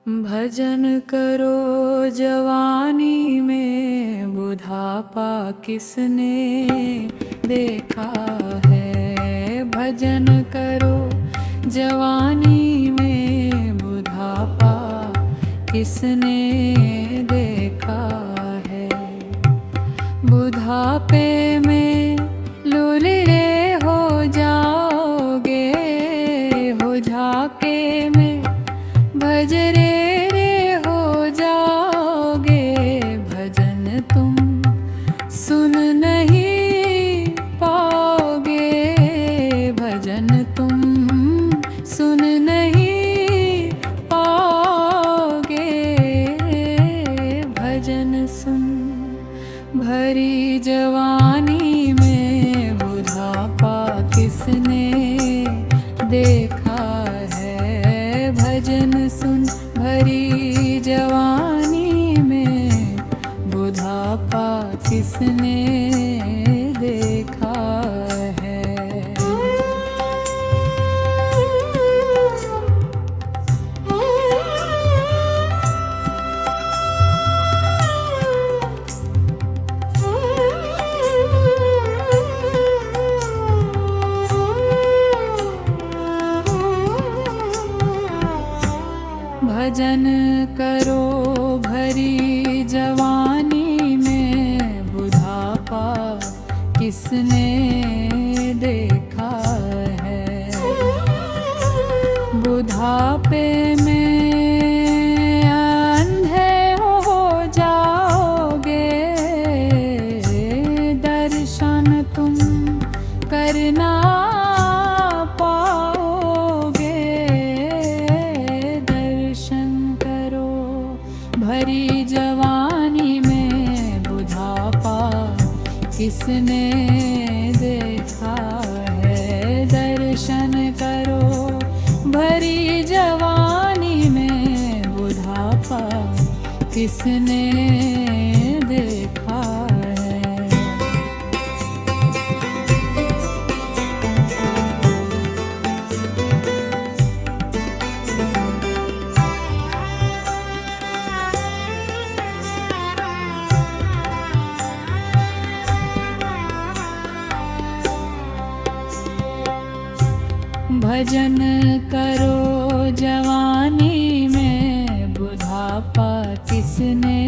भजन करो जवानी में बुढ़ापा किसने देखा है। भजन करो जवानी में बुढ़ापा किसने देखा है। बुढ़ापे में लुलड़े हो जाओगे, हो झाके में भजरे हो जाओगे। भजन तुम सुन नहीं पाओगे, भजन तुम सुन नहीं पाओगे। भजन सुन भरी जवानी में बुढ़ापा किसने देखा है। भजन सुन भरी जवानी में बुढ़ापा किसने देखा है। भजन करो भरी जवानी में बुढ़ापा किसने देखा है। बुढ़ापे में अंधे हो जाओगे, दर्शन तुम करना भरी जवानी में बुढ़ापा किसने देखा है। दर्शन करो भरी जवानी में बुढ़ापा किसने देखा है। भजन करो जवानी में बुढ़ापा किसने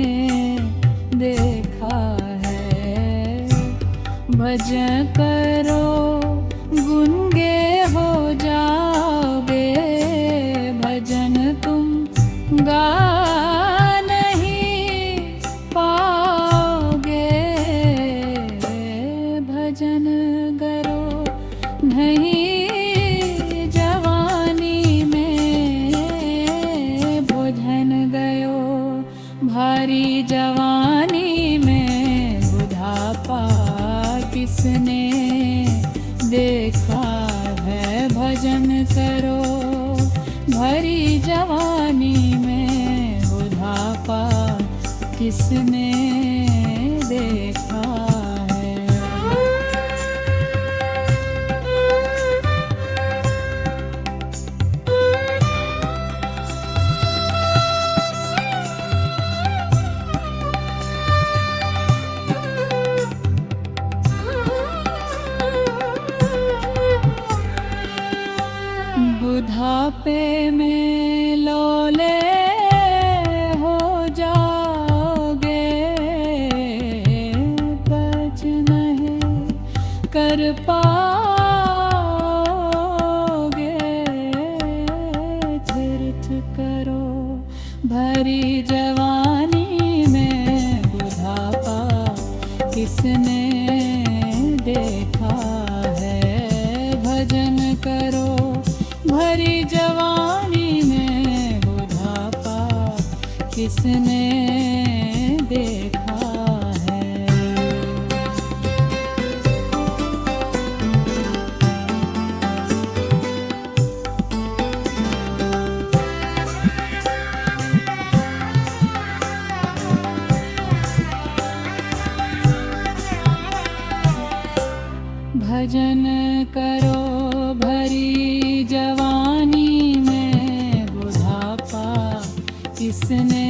देखा है। भजन करो गुंगे हो जाओगे, भजन तुम गा नहीं पाओगे। भजन करो नहीं भारी जवानी में बुढ़ापा किसने देखा है। भजन करो भरी जवानी में बुढ़ापा किसने देखा है। बुढ़ापे में लोले हो जाओगे, बच नहीं कर पाओगे। तीर्थ करो भरी जवानी में बुढ़ापा किसने देखा है। भजन करो भरी जवानी में बुढ़ापा किसने देखा है। भजन करो भरी जवानी में बुढ़ापा किसने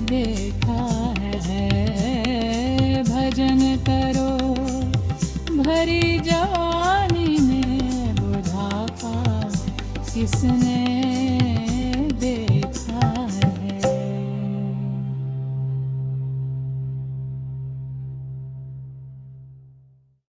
देखा है। भजन करो भरी जवानी में बुढ़ापा किसने